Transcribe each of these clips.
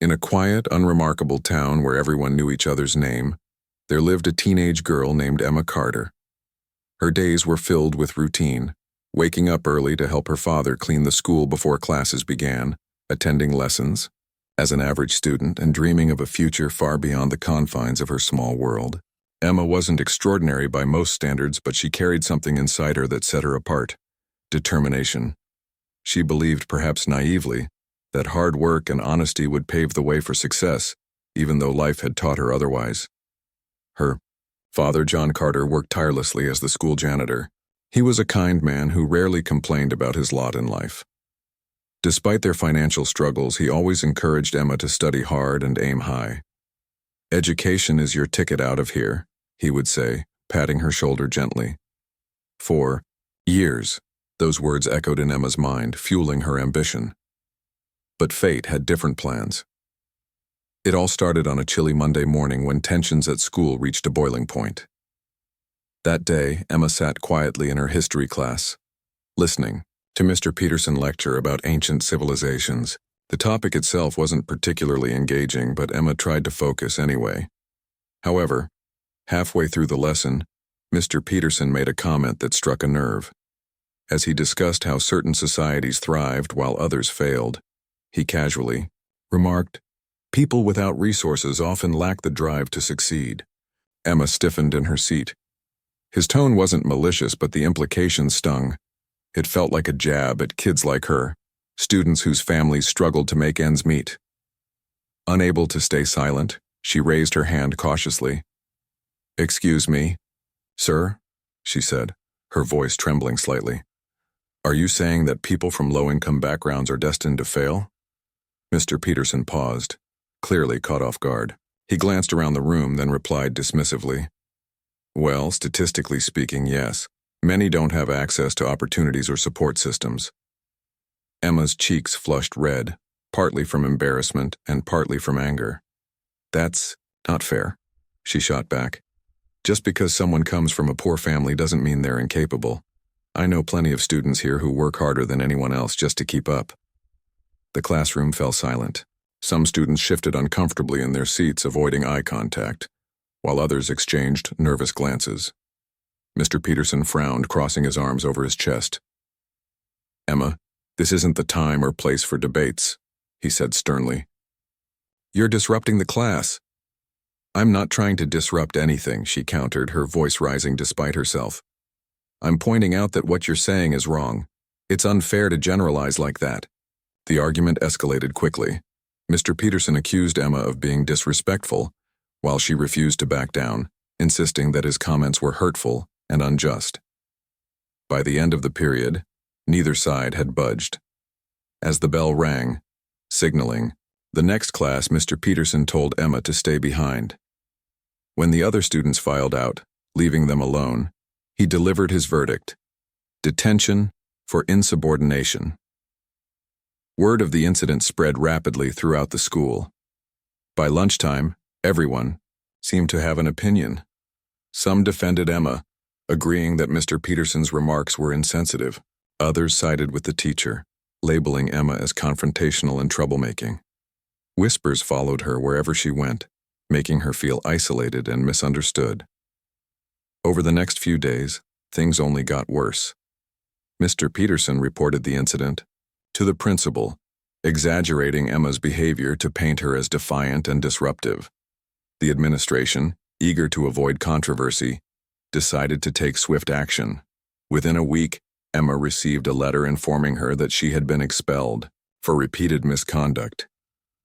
In a quiet, unremarkable town where everyone knew each other's name, there lived a teenage girl named Emma Carter. Her days were filled with routine, waking up early to help her father clean the school before classes began, attending lessons, as an average student and dreaming of a future far beyond the confines of her small world. Emma wasn't extraordinary by most standards, but she carried something inside her that set her apart: determination. She believed, perhaps naively, that hard work and honesty would pave the way for success, even though life had taught her otherwise. Her father, John Carter, worked tirelessly as the school janitor. He was a kind man who rarely complained about his lot in life. Despite their financial struggles, he always encouraged Emma to study hard and aim high. "Education is your ticket out of here," he would say, patting her shoulder gently. For years, those words echoed in Emma's mind, fueling her ambition. But fate had different plans. It all started on a chilly Monday morning when tensions at school reached a boiling point. That day, Emma sat quietly in her history class, listening to Mr. Peterson lecture about ancient civilizations. The topic itself wasn't particularly engaging, but Emma tried to focus anyway. However, halfway through the lesson, Mr. Peterson made a comment that struck a nerve. As he discussed how certain societies thrived while others failed, he casually remarked, "People without resources often lack the drive to succeed." Emma stiffened in her seat. His tone wasn't malicious, but the implication stung. It felt like a jab at kids like her, students whose families struggled to make ends meet. Unable to stay silent, she raised her hand cautiously. "Excuse me, sir," she said, her voice trembling slightly. "Are you saying that people from low-income backgrounds are destined to fail?" Mr. Peterson paused, clearly caught off guard. He glanced around the room, then replied dismissively, "Well, statistically speaking, yes. Many don't have access to opportunities or support systems." Emma's cheeks flushed red, partly from embarrassment and partly from anger. "That's not fair," she shot back. "Just because someone comes from a poor family doesn't mean they're incapable. I know plenty of students here who work harder than anyone else just to keep up." The classroom fell silent. Some students shifted uncomfortably in their seats, avoiding eye contact, while others exchanged nervous glances. Mr. Peterson frowned, crossing his arms over his chest. "Emma, this isn't the time or place for debates," he said sternly. "You're disrupting the class." "I'm not trying to disrupt anything," she countered, her voice rising despite herself. "I'm pointing out that what you're saying is wrong. It's unfair to generalize like that." The argument escalated quickly. Mr. Peterson accused Emma of being disrespectful, while she refused to back down, insisting that his comments were hurtful and unjust. By the end of the period, neither side had budged. As the bell rang, signaling the next class, Mr. Peterson told Emma to stay behind. When the other students filed out, leaving them alone, he delivered his verdict: detention for insubordination. Word of the incident spread rapidly throughout the school. By lunchtime, everyone seemed to have an opinion. Some defended Emma, agreeing that Mr. Peterson's remarks were insensitive. Others sided with the teacher, labeling Emma as confrontational and troublemaking. Whispers followed her wherever she went, making her feel isolated and misunderstood. Over the next few days, things only got worse. Mr. Peterson reported the incident to the principal, exaggerating Emma's behavior to paint her as defiant and disruptive. The administration, eager to avoid controversy, decided to take swift action. Within a week, Emma received a letter informing her that she had been expelled for repeated misconduct.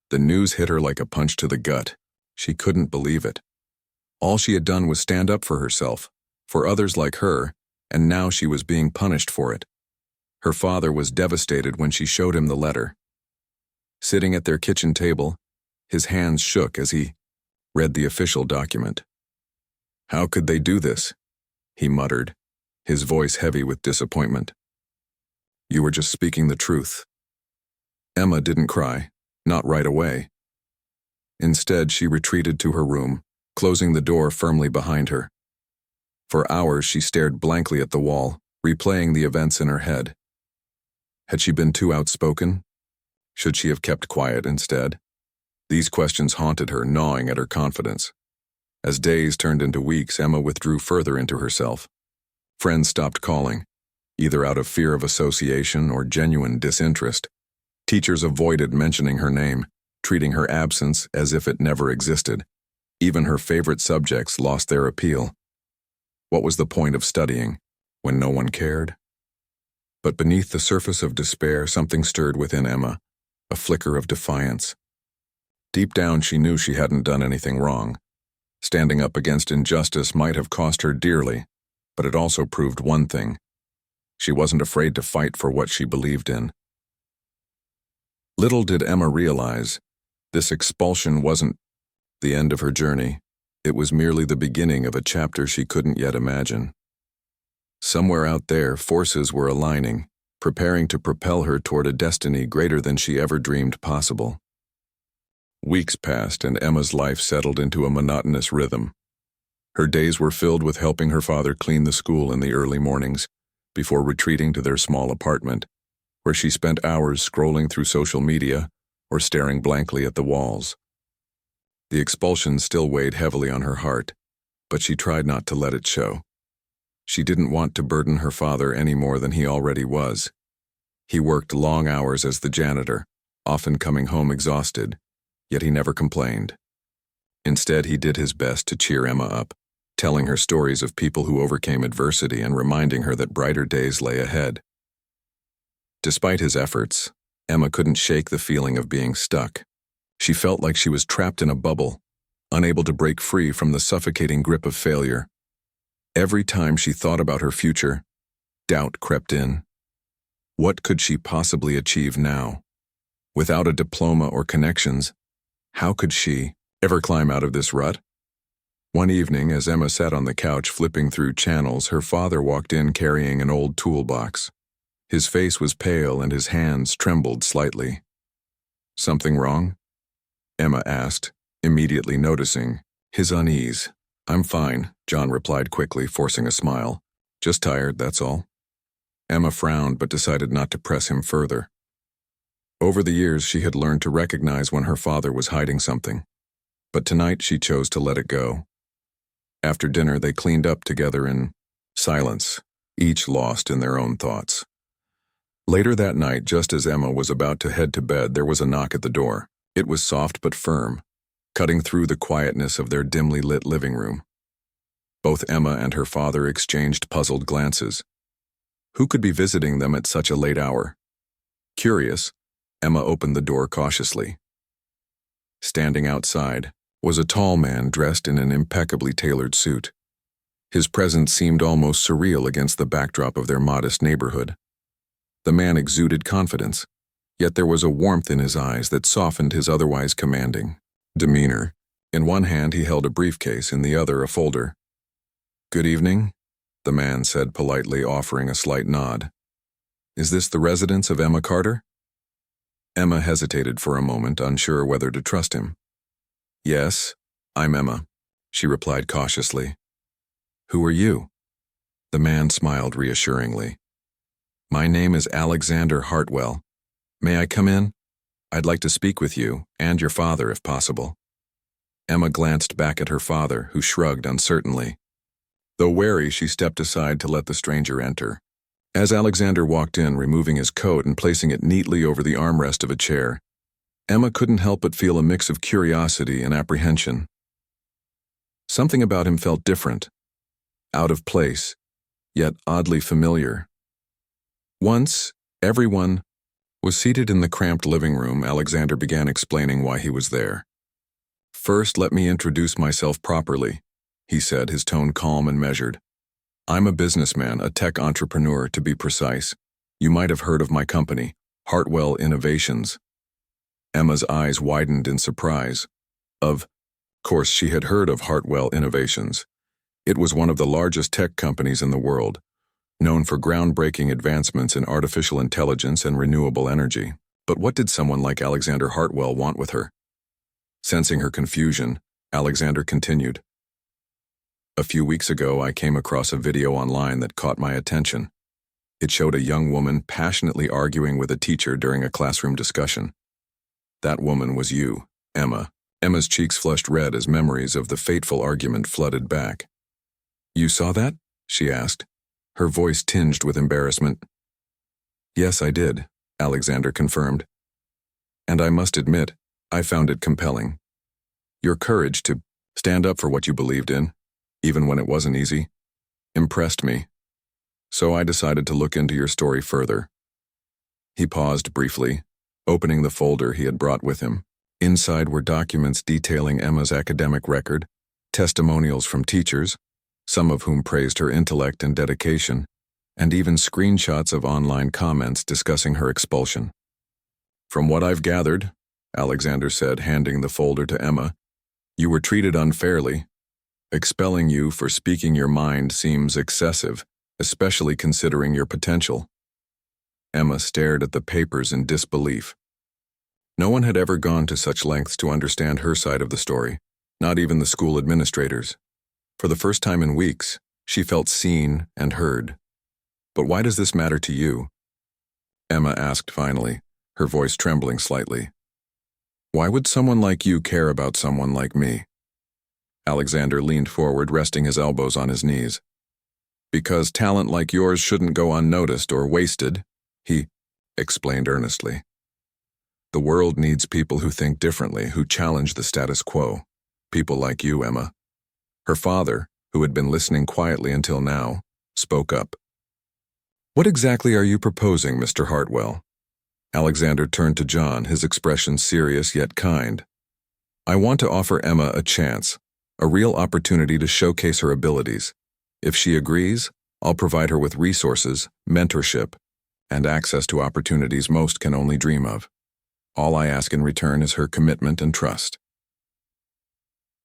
The news hit her like a punch to the gut. She couldn't believe it. All she had done was stand up for herself, for others like her, and now she was being punished for it. Her father was devastated when she showed him the letter. Sitting at their kitchen table, his hands shook as he read the official document. "How could they do this?" he muttered, his voice heavy with disappointment. "You were just speaking the truth." Emma didn't cry, not right away. Instead, she retreated to her room, closing the door firmly behind her. For hours, she stared blankly at the wall, replaying the events in her head. Had she been too outspoken? Should she have kept quiet instead? These questions haunted her, gnawing at her confidence. As days turned into weeks, Emma withdrew further into herself. Friends stopped calling, either out of fear of association or genuine disinterest. Teachers avoided mentioning her name, treating her absence as if it never existed. Even her favorite subjects lost their appeal. What was the point of studying when no one cared? But beneath the surface of despair, something stirred within Emma, a flicker of defiance. Deep down, she knew she hadn't done anything wrong. Standing up against injustice might have cost her dearly, but it also proved one thing. She wasn't afraid to fight for what she believed in. Little did Emma realize, this expulsion wasn't the end of her journey. It was merely the beginning of a chapter she couldn't yet imagine. Somewhere out there, forces were aligning, preparing to propel her toward a destiny greater than she ever dreamed possible. Weeks passed, and Emma's life settled into a monotonous rhythm. Her days were filled with helping her father clean the school in the early mornings, before retreating to their small apartment, where she spent hours scrolling through social media or staring blankly at the walls. The expulsion still weighed heavily on her heart, but she tried not to let it show. She didn't want to burden her father any more than he already was. He worked long hours as the janitor, often coming home exhausted, yet he never complained. Instead, he did his best to cheer Emma up, telling her stories of people who overcame adversity and reminding her that brighter days lay ahead. Despite his efforts, Emma couldn't shake the feeling of being stuck. She felt like she was trapped in a bubble, unable to break free from the suffocating grip of failure. Every time she thought about her future, doubt crept in. What could she possibly achieve now? Without a diploma or connections, how could she ever climb out of this rut? One evening, as Emma sat on the couch flipping through channels, her father walked in carrying an old toolbox. His face was pale and his hands trembled slightly. "Something wrong?" Emma asked, immediately noticing his unease. "I'm fine," John replied quickly, forcing a smile. "Just tired, that's all." Emma frowned but decided not to press him further. Over the years, she had learned to recognize when her father was hiding something. But tonight, she chose to let it go. After dinner, they cleaned up together in silence, each lost in their own thoughts. Later that night, just as Emma was about to head to bed, there was a knock at the door. It was soft but firm, cutting through the quietness of their dimly lit living room. Both Emma and her father exchanged puzzled glances. Who could be visiting them at such a late hour? Curious, Emma opened the door cautiously. Standing outside was a tall man dressed in an impeccably tailored suit. His presence seemed almost surreal against the backdrop of their modest neighborhood. The man exuded confidence, yet there was a warmth in his eyes that softened his otherwise commanding demeanor. In one hand he held a briefcase, in the other a folder. "Good evening," the man said politely, offering a slight nod. "Is this the residence of Emma Carter?" Emma hesitated for a moment, unsure whether to trust him. "Yes, I'm Emma," she replied cautiously. "Who are you?" The man smiled reassuringly. "My name is Alexander Hartwell. May I come in? I'd like to speak with you, and your father if possible." Emma glanced back at her father, who shrugged uncertainly. Though wary, she stepped aside to let the stranger enter. As Alexander walked in, removing his coat and placing it neatly over the armrest of a chair, Emma couldn't help but feel a mix of curiosity and apprehension. Something about him felt different, out of place, yet oddly familiar. Once, everyone was seated in the cramped living room. Alexander began explaining why he was there. "First, let me introduce myself properly," he said, his tone calm and measured. "I'm a businessman, a tech entrepreneur to be precise. You might have heard of my company, Hartwell Innovations." Emma's eyes widened in surprise. Of course, she had heard of Hartwell Innovations. It was one of the largest tech companies in the world, known for groundbreaking advancements in artificial intelligence and renewable energy. But what did someone like Alexander Hartwell want with her? Sensing her confusion, Alexander continued. "A few weeks ago, I came across a video online that caught my attention. It showed a young woman passionately arguing with a teacher during a classroom discussion. That woman was you." Emma. Emma's cheeks flushed red as memories of the fateful argument flooded back. "You saw that?" she asked, her voice tinged with embarrassment. "Yes, I did," Alexander confirmed. "And I must admit, I found it compelling. Your courage to stand up for what you believed in, even when it wasn't easy, impressed me. So I decided to look into your story further." He paused briefly, opening the folder he had brought with him. Inside were documents detailing Emma's academic record, testimonials from teachers, some of whom praised her intellect and dedication, and even screenshots of online comments discussing her expulsion. "From what I've gathered," Alexander said, handing the folder to Emma, "you were treated unfairly. Expelling you for speaking your mind seems excessive, especially considering your potential." Emma stared at the papers in disbelief. No one had ever gone to such lengths to understand her side of the story, not even the school administrators. For the first time in weeks, she felt seen and heard. "But why does this matter to you?" Emma asked finally, her voice trembling slightly. "Why would someone like you care about someone like me?" Alexander leaned forward, resting his elbows on his knees. "Because talent like yours shouldn't go unnoticed or wasted," he explained earnestly. "The world needs people who think differently, who challenge the status quo. People like you, Emma." Her father, who had been listening quietly until now, spoke up. "What exactly are you proposing, Mr. Hartwell?" Alexander turned to John, his expression serious yet kind. "I want to offer Emma a chance, a real opportunity to showcase her abilities. If she agrees, I'll provide her with resources, mentorship, and access to opportunities most can only dream of. All I ask in return is her commitment and trust."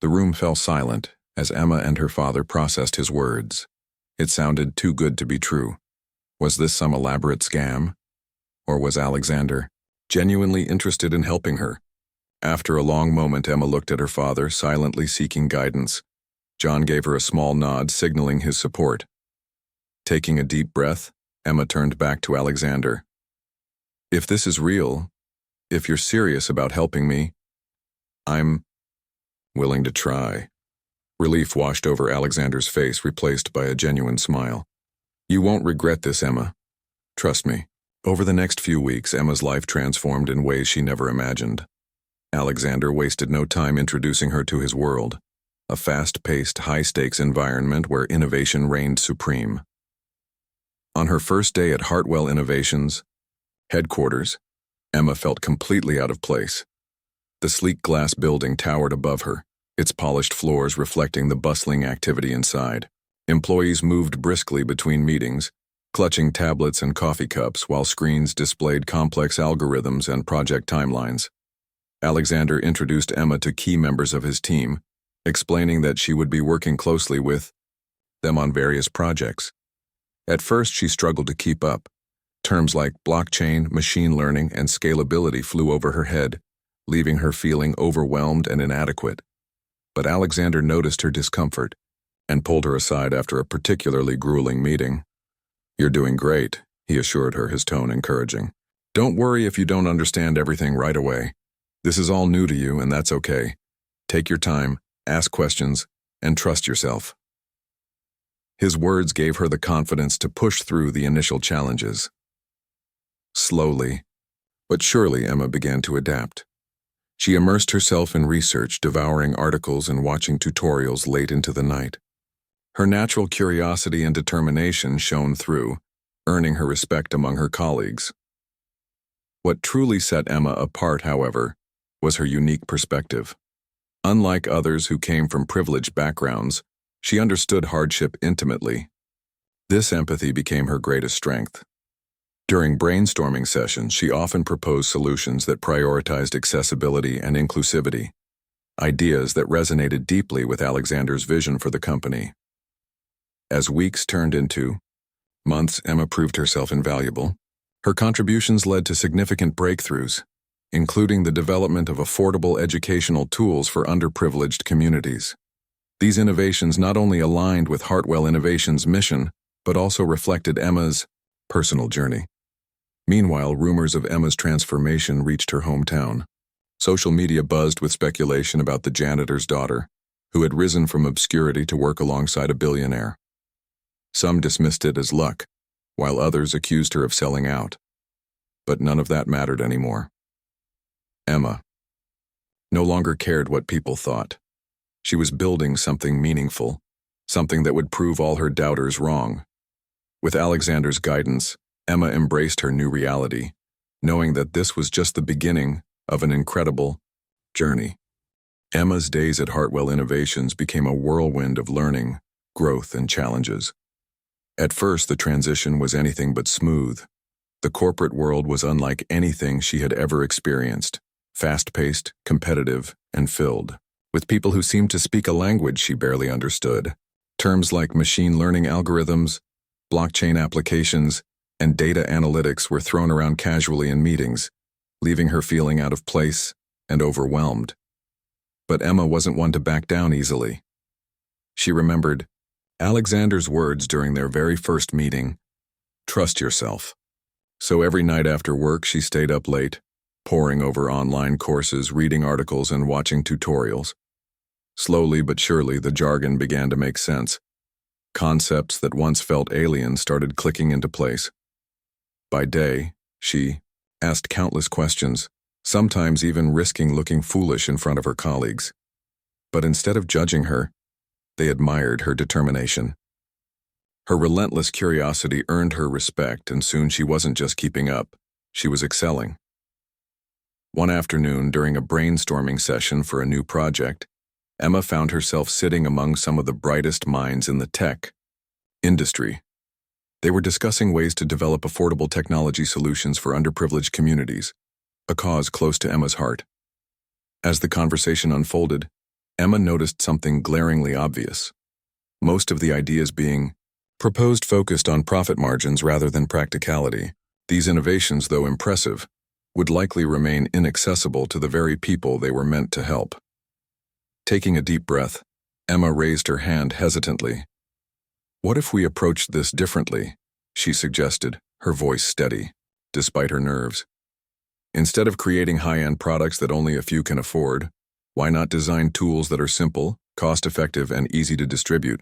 The room fell silent as Emma and her father processed his words. It sounded too good to be true. Was this some elaborate scam? Or was Alexander genuinely interested in helping her? After a long moment, Emma looked at her father, silently seeking guidance. John gave her a small nod, signaling his support. Taking a deep breath, Emma turned back to Alexander. "If this is real, if you're serious about helping me, I'm willing to try." Relief washed over Alexander's face, replaced by a genuine smile. "You won't regret this, Emma. Trust me." Over the next few weeks, Emma's life transformed in ways she never imagined. Alexander wasted no time introducing her to his world, a fast-paced, high-stakes environment where innovation reigned supreme. On her first day at Hartwell Innovations headquarters, Emma felt completely out of place. The sleek glass building towered above her, its polished floors reflecting the bustling activity inside. Employees moved briskly between meetings, clutching tablets and coffee cups while screens displayed complex algorithms and project timelines. Alexander introduced Emma to key members of his team, explaining that she would be working closely with them on various projects. At first, she struggled to keep up. Terms like blockchain, machine learning, and scalability flew over her head, leaving her feeling overwhelmed and inadequate. But Alexander noticed her discomfort and pulled her aside after a particularly grueling meeting. "You're doing great," he assured her, his tone encouraging. "Don't worry if you don't understand everything right away. This is all new to you, and that's okay. Take your time, ask questions, and trust yourself." His words gave her the confidence to push through the initial challenges. Slowly, but surely, Emma began to adapt. She immersed herself in research, devouring articles and watching tutorials late into the night. Her natural curiosity and determination shone through, earning her respect among her colleagues. What truly set Emma apart, however, was her unique perspective. Unlike others who came from privileged backgrounds, she understood hardship intimately. This empathy became her greatest strength. During brainstorming sessions, she often proposed solutions that prioritized accessibility and inclusivity, ideas that resonated deeply with Alexander's vision for the company. As weeks turned into months, Emma proved herself invaluable. Her contributions led to significant breakthroughs, including the development of affordable educational tools for underprivileged communities. These innovations not only aligned with Hartwell Innovations' mission, but also reflected Emma's personal journey. Meanwhile, rumors of Emma's transformation reached her hometown. Social media buzzed with speculation about the janitor's daughter, who had risen from obscurity to work alongside a billionaire. Some dismissed it as luck, while others accused her of selling out. But none of that mattered anymore. Emma no longer cared what people thought. She was building something meaningful, something that would prove all her doubters wrong. With Alexander's guidance, Emma embraced her new reality, knowing that this was just the beginning of an incredible journey. Emma's days at Hartwell Innovations became a whirlwind of learning, growth, and challenges. At first, the transition was anything but smooth. The corporate world was unlike anything she had ever experienced, fast-paced, competitive, and filled with people who seemed to speak a language she barely understood. Terms like machine learning algorithms, blockchain applications, and data analytics were thrown around casually in meetings, leaving her feeling out of place and overwhelmed. But Emma wasn't one to back down easily. She remembered Alexander's words during their very first meeting, "Trust yourself." So every night after work, she stayed up late, poring over online courses, reading articles, and watching tutorials. Slowly but surely, the jargon began to make sense. Concepts that once felt alien started clicking into place. By day, she asked countless questions, sometimes even risking looking foolish in front of her colleagues. But instead of judging her, they admired her determination. Her relentless curiosity earned her respect, and soon she wasn't just keeping up, she was excelling. One afternoon, during a brainstorming session for a new project, Emma found herself sitting among some of the brightest minds in the tech industry. They were discussing ways to develop affordable technology solutions for underprivileged communities, a cause close to Emma's heart. As the conversation unfolded, Emma noticed something glaringly obvious. Most of the ideas being proposed focused on profit margins rather than practicality. These innovations, though impressive, would likely remain inaccessible to the very people they were meant to help. Taking a deep breath, Emma raised her hand hesitantly. "What if we approached this differently?" she suggested, her voice steady, despite her nerves. "Instead of creating high-end products that only a few can afford, why not design tools that are simple, cost-effective, and easy to distribute?"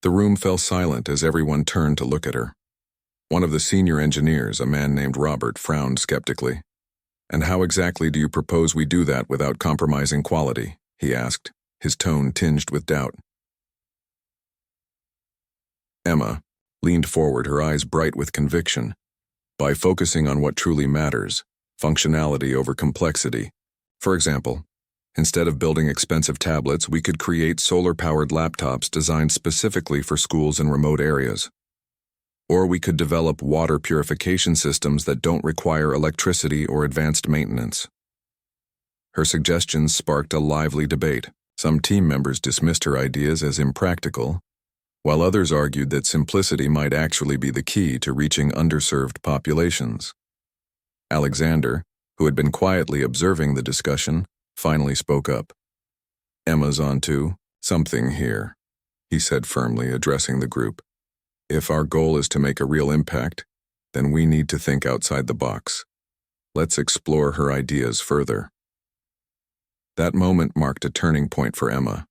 The room fell silent as everyone turned to look at her. One of the senior engineers, a man named Robert, frowned skeptically. "And how exactly do you propose we do that without compromising quality?" he asked, his tone tinged with doubt. Emma leaned forward, her eyes bright with conviction. "By focusing on what truly matters, functionality over complexity. For example, instead of building expensive tablets, we could create solar-powered laptops designed specifically for schools in remote areas. Or we could develop water purification systems that don't require electricity or advanced maintenance." Her suggestions sparked a lively debate. Some team members dismissed her ideas as impractical, while others argued that simplicity might actually be the key to reaching underserved populations. Alexander, who had been quietly observing the discussion, finally spoke up. "Emma's onto something here," he said firmly, addressing the group. "If our goal is to make a real impact, then we need to think outside the box. Let's explore her ideas further." That moment marked a turning point for Emma.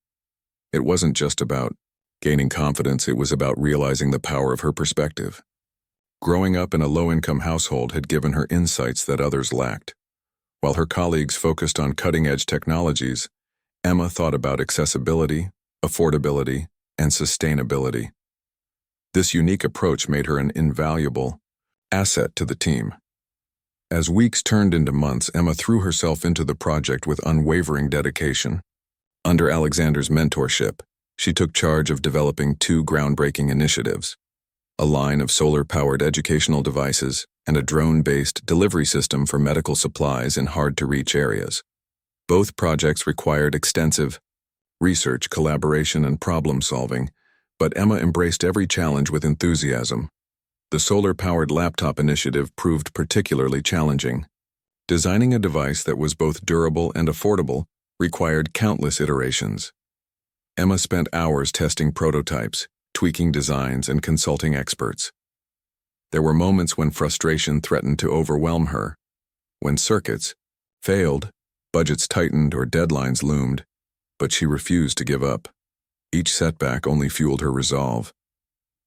It wasn't just about gaining confidence, it was about realizing the power of her perspective. Growing up in a low-income household had given her insights that others lacked. While her colleagues focused on cutting-edge technologies, Emma thought about accessibility, affordability, and sustainability. This unique approach made her an invaluable asset to the team. As weeks turned into months, Emma threw herself into the project with unwavering dedication. Under Alexander's mentorship, she took charge of developing two groundbreaking initiatives: a line of solar-powered educational devices and a drone-based delivery system for medical supplies in hard-to-reach areas. Both projects required extensive research, collaboration, and problem-solving, but Emma embraced every challenge with enthusiasm. The solar-powered laptop initiative proved particularly challenging. Designing a device that was both durable and affordable required countless iterations. Emma spent hours testing prototypes, tweaking designs, and consulting experts. There were moments when frustration threatened to overwhelm her, when circuits failed Budgets tightened or deadlines loomed, but she refused to give up. Each setback only fueled her resolve.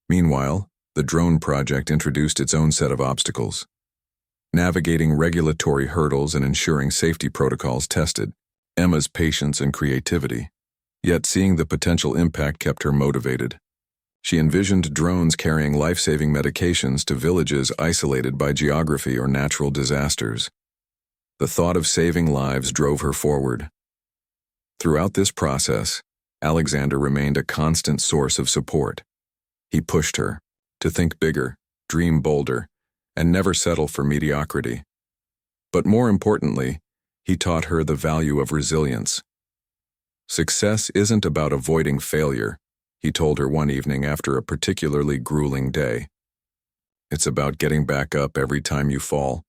Meanwhile, the drone project introduced its own set of obstacles. Navigating regulatory hurdles and ensuring safety protocols tested Emma's patience and creativity. Yet seeing the potential impact kept her motivated. She envisioned drones carrying life-saving medications to villages isolated by geography or natural disasters. The thought of saving lives drove her forward. Throughout this process, Alexander remained a constant source of support. He pushed her to think bigger, dream bolder, and never settle for mediocrity. But more importantly, he taught her the value of resilience. Success isn't about avoiding failure, he told her one evening after a particularly grueling day. It's about getting back up every time you fall.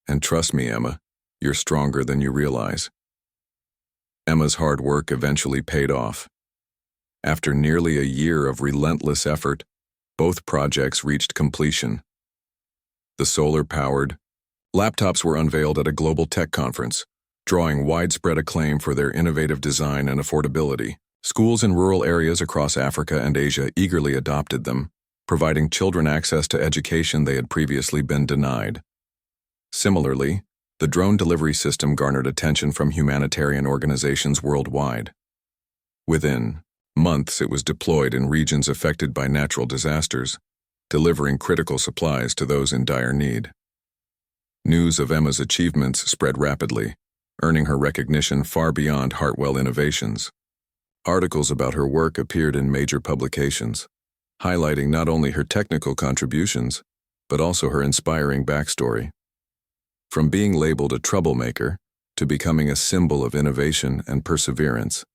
And trust me, Emma, you're stronger than you realize. Emma's hard work eventually paid off. After nearly a year of relentless effort, both projects reached completion. The solar-powered laptops were unveiled at a global tech conference, drawing widespread acclaim for their innovative design and affordability. Schools in rural areas across Africa and Asia eagerly adopted them, providing children access to education they had previously been denied. Similarly, the drone delivery system garnered attention from humanitarian organizations worldwide. Within months, it was deployed in regions affected by natural disasters, delivering critical supplies to those in dire need. News of Emma's achievements spread rapidly, earning her recognition far beyond Hartwell Innovations. Articles about her work appeared in major publications, highlighting not only her technical contributions, but also her inspiring backstory. From being labeled a troublemaker to becoming a symbol of innovation and perseverance,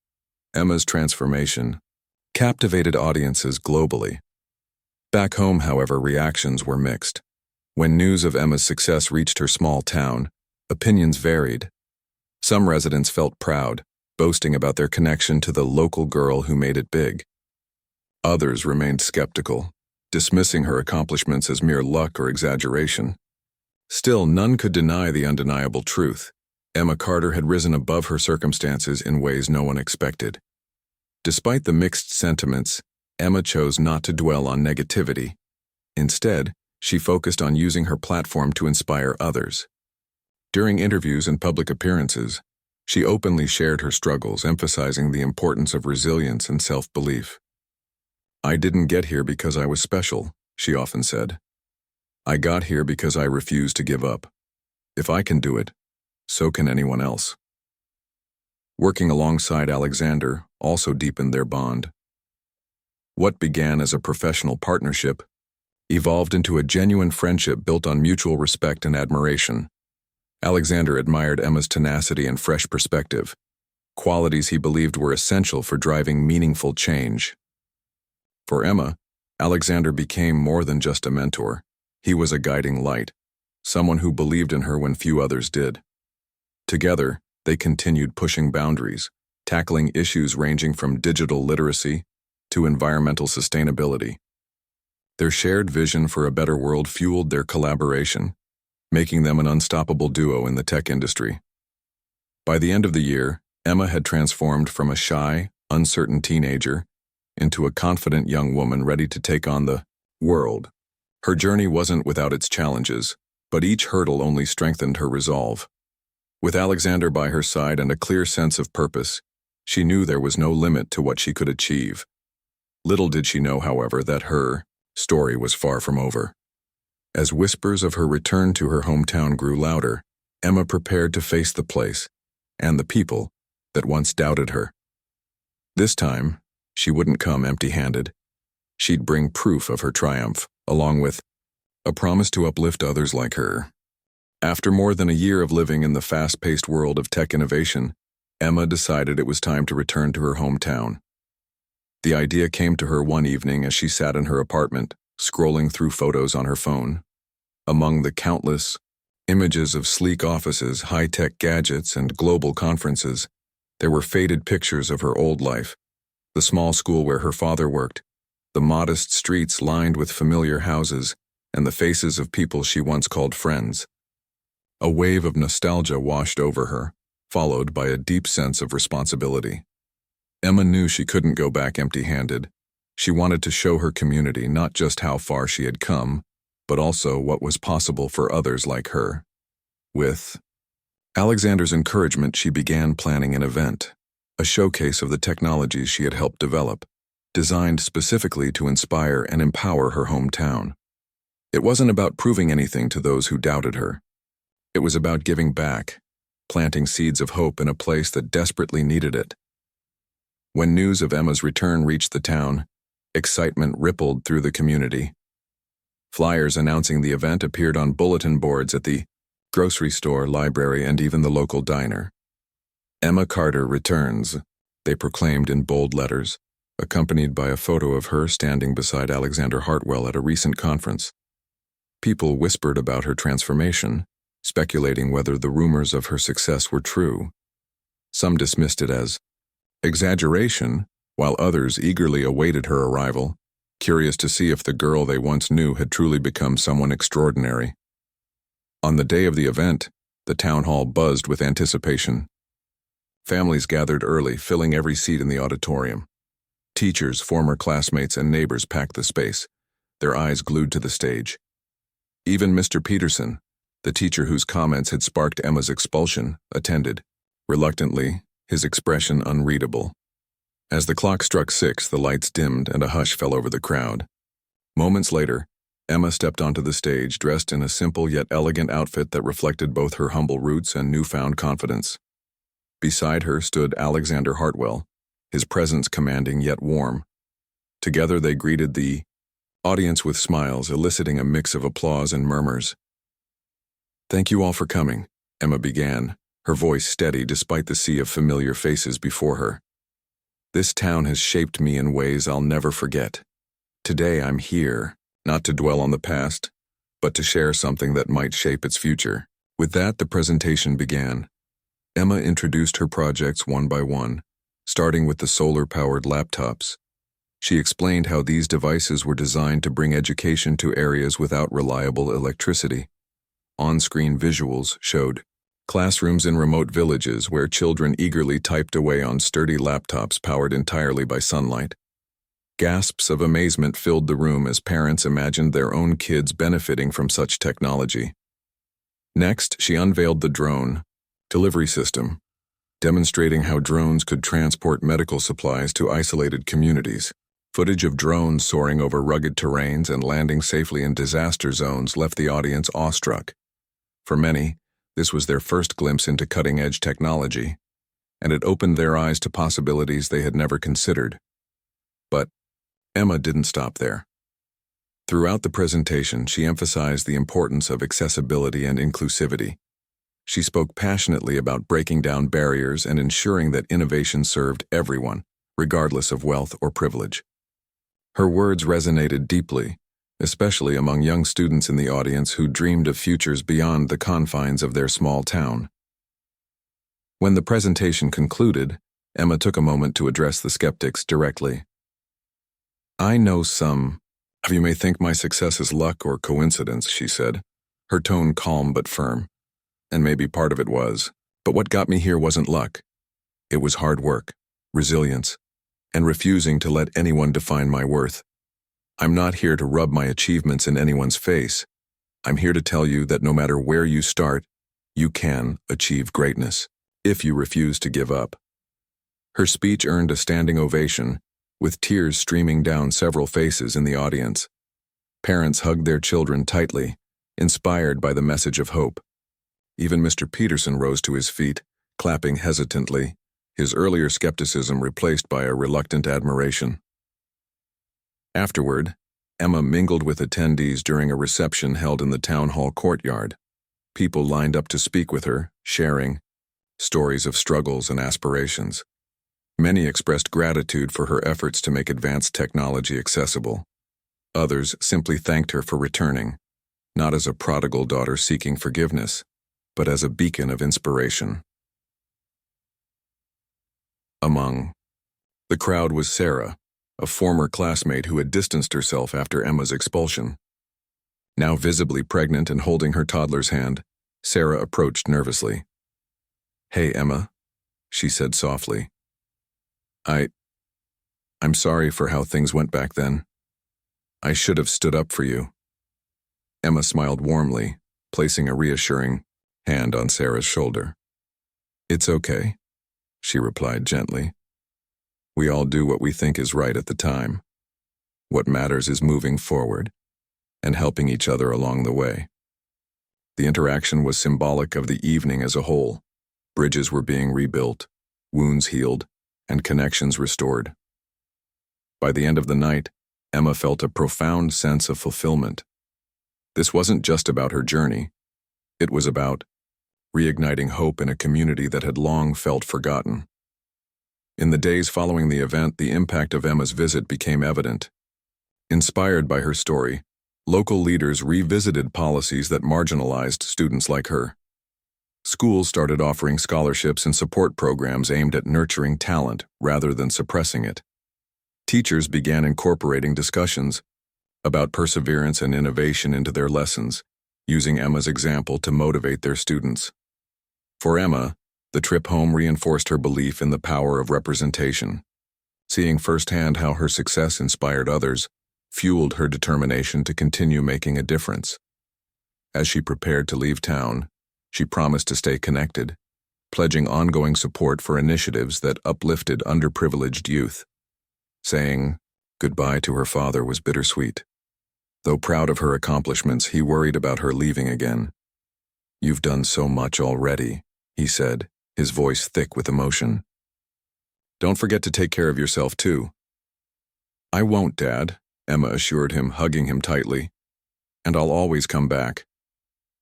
Emma's transformation captivated audiences globally. Back home, however, reactions were mixed. When news of Emma's success reached her small town, opinions varied. Some residents felt proud, boasting about their connection to the local girl who made it big. Others remained skeptical, dismissing her accomplishments as mere luck or exaggeration. Still, none could deny the undeniable truth. Emma Carter had risen above her circumstances in ways no one expected. Despite the mixed sentiments, Emma chose not to dwell on negativity. Instead, she focused on using her platform to inspire others. During interviews and public appearances, she openly shared her struggles, emphasizing the importance of resilience and self-belief. "I didn't get here because I was special," she often said. "I got here because I refused to give up. If I can do it, so can anyone else." Working alongside Alexander also deepened their bond. What began as a professional partnership evolved into a genuine friendship built on mutual respect and admiration. Alexander admired Emma's tenacity and fresh perspective, qualities he believed were essential for driving meaningful change. For Emma, Alexander became more than just a mentor. He was a guiding light, someone who believed in her when few others did. Together, they continued pushing boundaries, tackling issues ranging from digital literacy to environmental sustainability. Their shared vision for a better world fueled their collaboration, making them an unstoppable duo in the tech industry. By the end of the year, Emma had transformed from a shy, uncertain teenager into a confident young woman ready to take on the world. Her journey wasn't without its challenges, but each hurdle only strengthened her resolve. With Alexander by her side and a clear sense of purpose, she knew there was no limit to what she could achieve. Little did she know, however, that her story was far from over. As whispers of her return to her hometown grew louder, Emma prepared to face the place and the people that once doubted her. This time, she wouldn't come empty-handed. She'd bring proof of her triumph, along with a promise to uplift others like her. After more than a year of living in the fast-paced world of tech innovation, Emma decided it was time to return to her hometown. The idea came to her one evening as she sat in her apartment, scrolling through photos on her phone. Among the countless images of sleek offices, high-tech gadgets, and global conferences, there were faded pictures of her old life, the small school where her father worked, the modest streets lined with familiar houses, and the faces of people she once called friends. A wave of nostalgia washed over her, followed by a deep sense of responsibility. Emma knew she couldn't go back empty-handed. She wanted to show her community not just how far she had come, but also what was possible for others like her. With Alexander's encouragement, she began planning an event, a showcase of the technologies she had helped develop, designed specifically to inspire and empower her hometown. It wasn't about proving anything to those who doubted her. It was about giving back, planting seeds of hope in a place that desperately needed it. When news of Emma's return reached the town, excitement rippled through the community. Flyers announcing the event appeared on bulletin boards at the grocery store, library, and even the local diner. "Emma Carter returns," they proclaimed in bold letters, accompanied by a photo of her standing beside Alexander Hartwell at a recent conference. People whispered about her transformation, speculating whether the rumors of her success were true. Some dismissed it as exaggeration, while others eagerly awaited her arrival, curious to see if the girl they once knew had truly become someone extraordinary. On the day of the event, the town hall buzzed with anticipation. Families gathered early, filling every seat in the auditorium. Teachers, former classmates, and neighbors packed the space, their eyes glued to the stage. Even Mr. Peterson, the teacher whose comments had sparked Emma's expulsion, attended, reluctantly, his expression unreadable. As the clock struck 6, the lights dimmed and a hush fell over the crowd. Moments later, Emma stepped onto the stage, dressed in a simple yet elegant outfit that reflected both her humble roots and newfound confidence. Beside her stood Alexander Hartwell, his presence commanding yet warm. Together they greeted the audience with smiles, eliciting a mix of applause and murmurs. "Thank you all for coming," Emma began, her voice steady despite the sea of familiar faces before her. "This town has shaped me in ways I'll never forget. Today I'm here, not to dwell on the past, but to share something that might shape its future." With that, the presentation began. Emma introduced her projects one by one, starting with the solar-powered laptops. She explained how these devices were designed to bring education to areas without reliable electricity. On-screen visuals showed classrooms in remote villages where children eagerly typed away on sturdy laptops powered entirely by sunlight. Gasps of amazement filled the room as parents imagined their own kids benefiting from such technology. Next, she unveiled the drone delivery system, demonstrating how drones could transport medical supplies to isolated communities. Footage of drones soaring over rugged terrains and landing safely in disaster zones left the audience awestruck. For many, this was their first glimpse into cutting-edge technology, and it opened their eyes to possibilities they had never considered. But Emma didn't stop there. Throughout the presentation, she emphasized the importance of accessibility and inclusivity. She spoke passionately about breaking down barriers and ensuring that innovation served everyone, regardless of wealth or privilege. Her words resonated deeply, especially among young students in the audience who dreamed of futures beyond the confines of their small town. When the presentation concluded, Emma took a moment to address the skeptics directly. "I know some of you may think my success is luck or coincidence," she said, her tone calm but firm. "And maybe part of it was. But what got me here wasn't luck. It was hard work, resilience, and refusing to let anyone define my worth. I'm not here to rub my achievements in anyone's face. I'm here to tell you that no matter where you start, you can achieve greatness, if you refuse to give up." Her speech earned a standing ovation, with tears streaming down several faces in the audience. Parents hugged their children tightly, inspired by the message of hope. Even Mr. Peterson rose to his feet, clapping hesitantly, his earlier skepticism replaced by a reluctant admiration. Afterward, Emma mingled with attendees during a reception held in the town hall courtyard. People lined up to speak with her, sharing stories of struggles and aspirations. Many expressed gratitude for her efforts to make advanced technology accessible. Others simply thanked her for returning, not as a prodigal daughter seeking forgiveness, but as a beacon of inspiration. Among the crowd was Sarah, a former classmate who had distanced herself after Emma's expulsion. Now visibly pregnant and holding her toddler's hand, Sarah approached nervously. "Hey, Emma," she said softly. I, I'm sorry for how things went back then. I should have stood up for you." Emma smiled warmly, placing a reassuring hand on Sarah's shoulder. "It's okay," she replied gently. "We all do what we think is right at the time. What matters is moving forward and helping each other along the way." The interaction was symbolic of the evening as a whole. Bridges were being rebuilt, wounds healed, and connections restored. By the end of the night, Emma felt a profound sense of fulfillment. This wasn't just about her journey. It was about reigniting hope in a community that had long felt forgotten. In the days following the event, the impact of Emma's visit became evident. Inspired by her story, local leaders revisited policies that marginalized students like her. Schools started offering scholarships and support programs aimed at nurturing talent rather than suppressing it. Teachers began incorporating discussions about perseverance and innovation into their lessons, using Emma's example to motivate their students. For Emma, the trip home reinforced her belief in the power of representation. Seeing firsthand how her success inspired others fueled her determination to continue making a difference. As she prepared to leave town, she promised to stay connected, pledging ongoing support for initiatives that uplifted underprivileged youth. Saying goodbye to her father was bittersweet. Though proud of her accomplishments, he worried about her leaving again. "You've done so much already," he said, his voice thick with emotion. "Don't forget to take care of yourself too." "I won't, Dad," Emma assured him, hugging him tightly. "And I'll always come back.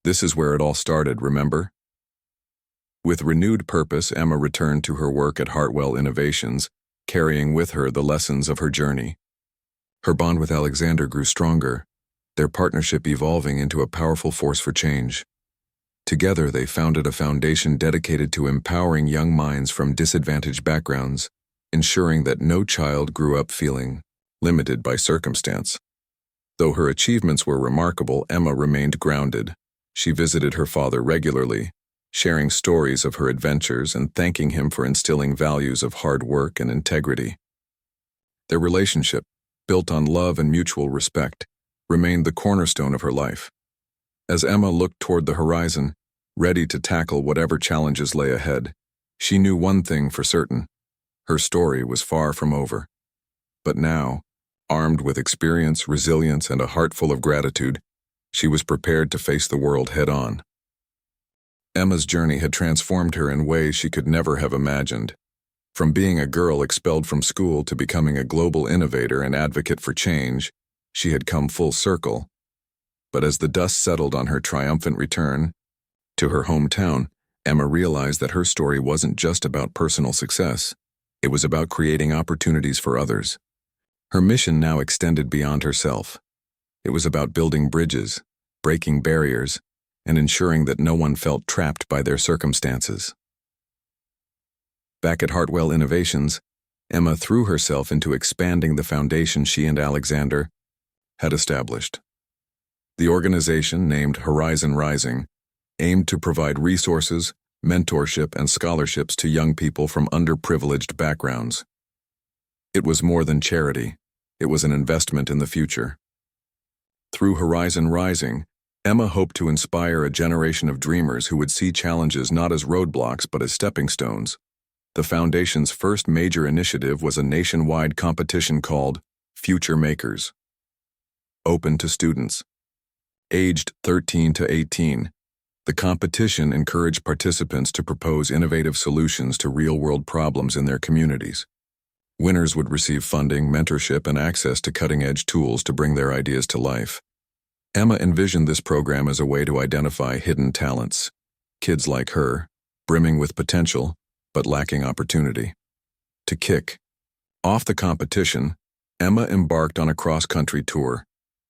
This is where it all started, remember?" With renewed purpose, Emma returned to her work at Hartwell Innovations, carrying with her the lessons of her journey. Her bond with Alexander grew stronger, their partnership evolving into a powerful force for change. Together, they founded a foundation dedicated to empowering young minds from disadvantaged backgrounds, ensuring that no child grew up feeling limited by circumstance. Though her achievements were remarkable, Emma remained grounded. She visited her father regularly, sharing stories of her adventures and thanking him for instilling values of hard work and integrity. Their relationship, built on love and mutual respect, remained the cornerstone of her life. As Emma looked toward the horizon, ready to tackle whatever challenges lay ahead, she knew one thing for certain: her story was far from over. But now, armed with experience, resilience, and a heart full of gratitude, she was prepared to face the world head-on. Emma's journey had transformed her in ways she could never have imagined. From being a girl expelled from school to becoming a global innovator and advocate for change, she had come full circle. But as the dust settled on her triumphant return to her hometown, Emma realized that her story wasn't just about personal success. It was about creating opportunities for others. Her mission now extended beyond herself. It was about building bridges, breaking barriers, and ensuring that no one felt trapped by their circumstances. Back at Hartwell Innovations, Emma threw herself into expanding the foundation she and Alexander had established. The organization, named Horizon Rising, aimed to provide resources, mentorship, and scholarships to young people from underprivileged backgrounds. It was more than charity. It was an investment in the future. Through Horizon Rising, Emma hoped to inspire a generation of dreamers who would see challenges not as roadblocks but as stepping stones. The foundation's first major initiative was a nationwide competition called Future Makers. Open to students aged 13 to 18, the competition encouraged participants to propose innovative solutions to real-world problems in their communities. Winners would receive funding, mentorship, and access to cutting-edge tools to bring their ideas to life. Emma envisioned this program as a way to identify hidden talents, kids like her, brimming with potential, but lacking opportunity. To kick off the competition, Emma embarked on a cross-country tour,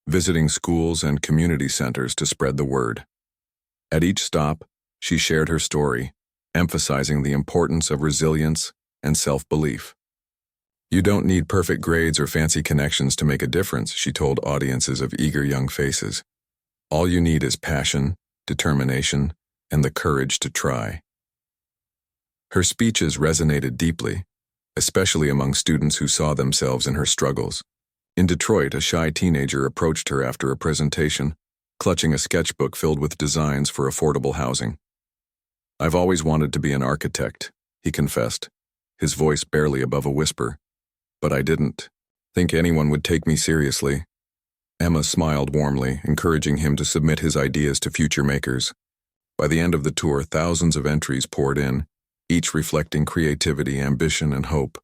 visiting schools and community centers to spread the word. At each stop, she shared her story, emphasizing the importance of resilience and self-belief. "You don't need perfect grades or fancy connections to make a difference," she told audiences of eager young faces. "All you need is passion, determination, and the courage to try." Her speeches resonated deeply, especially among students who saw themselves in her struggles. In Detroit, a shy teenager approached her after a presentation, clutching a sketchbook filled with designs for affordable housing. "I've always wanted to be an architect," he confessed, his voice barely above a whisper. "But I didn't think anyone would take me seriously." Emma smiled warmly, encouraging him to submit his ideas to future makers. By the end of the tour, thousands of entries poured in, each reflecting creativity, ambition, and hope.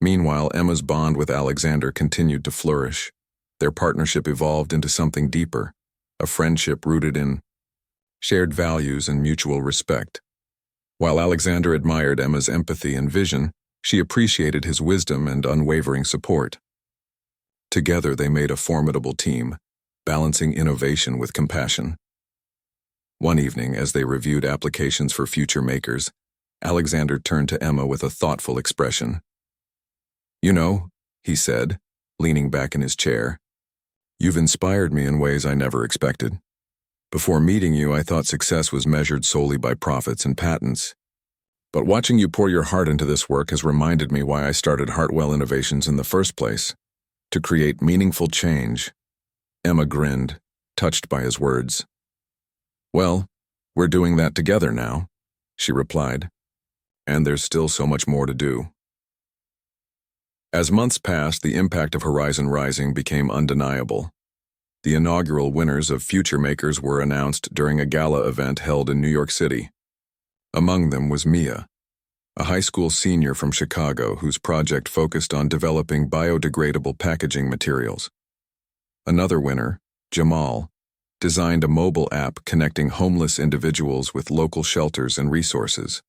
Meanwhile, Emma's bond with Alexander continued to flourish. Their partnership evolved into something deeper, a friendship rooted in shared values and mutual respect. While Alexander admired Emma's empathy and vision, she appreciated his wisdom and unwavering support. Together, they made a formidable team, balancing innovation with compassion. One evening, as they reviewed applications for future makers, Alexander turned to Emma with a thoughtful expression. "You know," he said, leaning back in his chair, "you've inspired me in ways I never expected. Before meeting you, I thought success was measured solely by profits and patents. But watching you pour your heart into this work has reminded me why I started Hartwell Innovations in the first place, to create meaningful change." Emma grinned, touched by his words. "Well, we're doing that together now," she replied. "And there's still so much more to do." As months passed, the impact of Horizon Rising became undeniable. The inaugural winners of Future Makers were announced during a gala event held in New York City. Among them was Mia, a high school senior from Chicago whose project focused on developing biodegradable packaging materials. Another winner, Jamal, designed a mobile app connecting homeless individuals with local shelters and resources.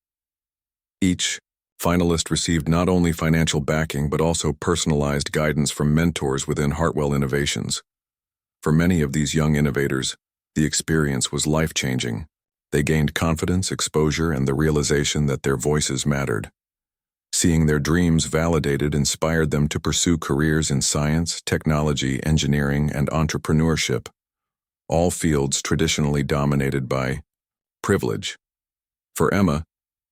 Each finalist received not only financial backing but also personalized guidance from mentors within Hartwell Innovations. For many of these young innovators, the experience was life-changing. They gained confidence, exposure, and the realization that their voices mattered. Seeing their dreams validated inspired them to pursue careers in science, technology, engineering, and entrepreneurship, all fields traditionally dominated by privilege. For Emma,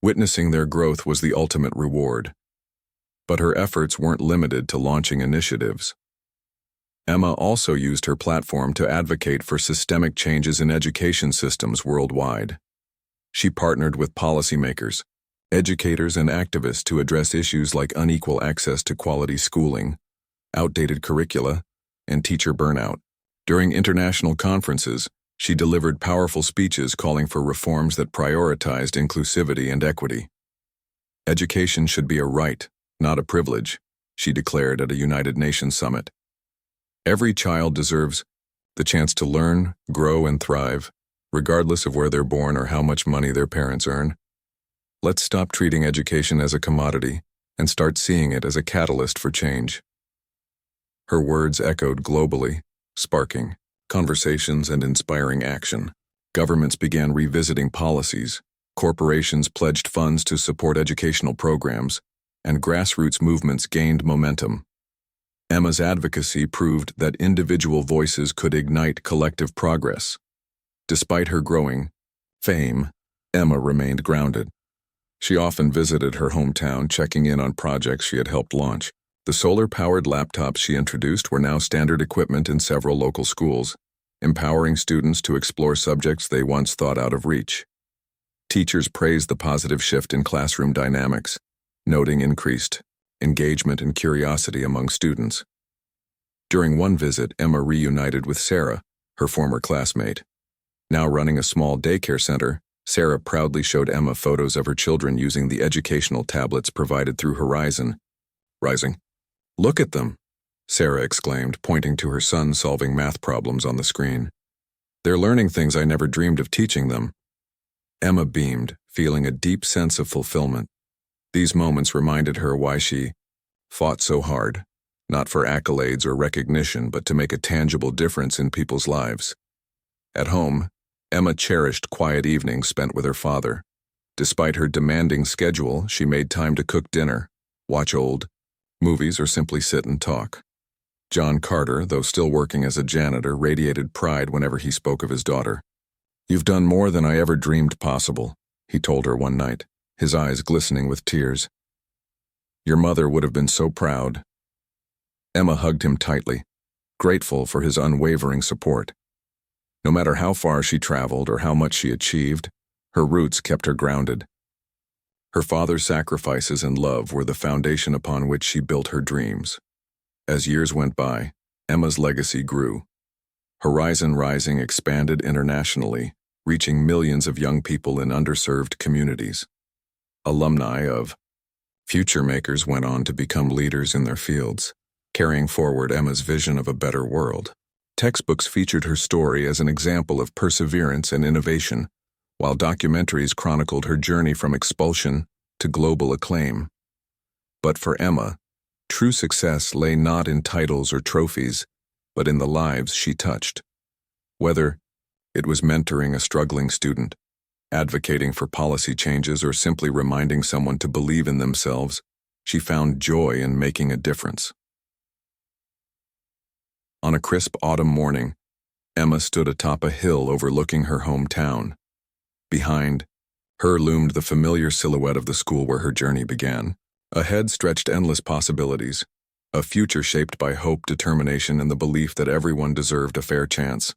witnessing their growth was the ultimate reward. But her efforts weren't limited to launching initiatives. Emma also used her platform to advocate for systemic changes in education systems worldwide. She partnered with policymakers, educators, and activists to address issues like unequal access to quality schooling, outdated curricula, and teacher burnout. During international conferences, she delivered powerful speeches calling for reforms that prioritized inclusivity and equity. "Education should be a right, not a privilege," she declared at a United Nations summit. "Every child deserves the chance to learn, grow, and thrive, regardless of where they're born or how much money their parents earn. Let's stop treating education as a commodity and start seeing it as a catalyst for change." Her words echoed globally, sparking conversations and inspiring action. Governments began revisiting policies, corporations pledged funds to support educational programs, and grassroots movements gained momentum. Emma's advocacy proved that individual voices could ignite collective progress. Despite her growing fame, Emma remained grounded. She often visited her hometown, checking in on projects she had helped launch. The solar-powered laptops she introduced were now standard equipment in several local schools, empowering students to explore subjects they once thought out of reach. Teachers praised the positive shift in classroom dynamics, noting increased engagement and curiosity among students. During one visit, Emma reunited with Sarah, her former classmate. Now running a small daycare center, Sarah proudly showed Emma photos of her children using the educational tablets provided through Horizon Rising. "Look at them," Sarah exclaimed, pointing to her son solving math problems on the screen. "They're learning things I never dreamed of teaching them." Emma beamed, feeling a deep sense of fulfillment. These moments reminded her why she fought so hard, not for accolades or recognition, but to make a tangible difference in people's lives. At home, Emma cherished quiet evenings spent with her father. Despite her demanding schedule, she made time to cook dinner, watch old movies, or simply sit and talk. John Carter, though still working as a janitor, radiated pride whenever he spoke of his daughter. "You've done more than I ever dreamed possible," he told her one night, his eyes glistening with tears. "Your mother would have been so proud." Emma hugged him tightly, grateful for his unwavering support. No matter how far she traveled or how much she achieved, her roots kept her grounded. Her father's sacrifices and love were the foundation upon which she built her dreams. As years went by, Emma's legacy grew. Horizon Rising expanded internationally, reaching millions of young people in underserved communities. Alumni of Future Makers went on to become leaders in their fields, carrying forward Emma's vision of a better world. Textbooks featured her story as an example of perseverance and innovation, while documentaries chronicled her journey from expulsion to global acclaim. But for Emma, true success lay not in titles or trophies, but in the lives she touched. Whether it was mentoring a struggling student, advocating for policy changes, or simply reminding someone to believe in themselves, she found joy in making a difference. On a crisp autumn morning, Emma stood atop a hill overlooking her hometown. Behind her loomed the familiar silhouette of the school where her journey began. Ahead stretched endless possibilities, a future shaped by hope, determination, and the belief that everyone deserved a fair chance.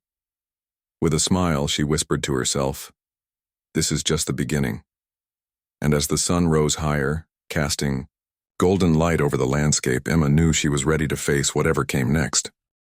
With a smile, she whispered to herself, "This is just the beginning." And as the sun rose higher, casting golden light over the landscape, Emma knew she was ready to face whatever came next.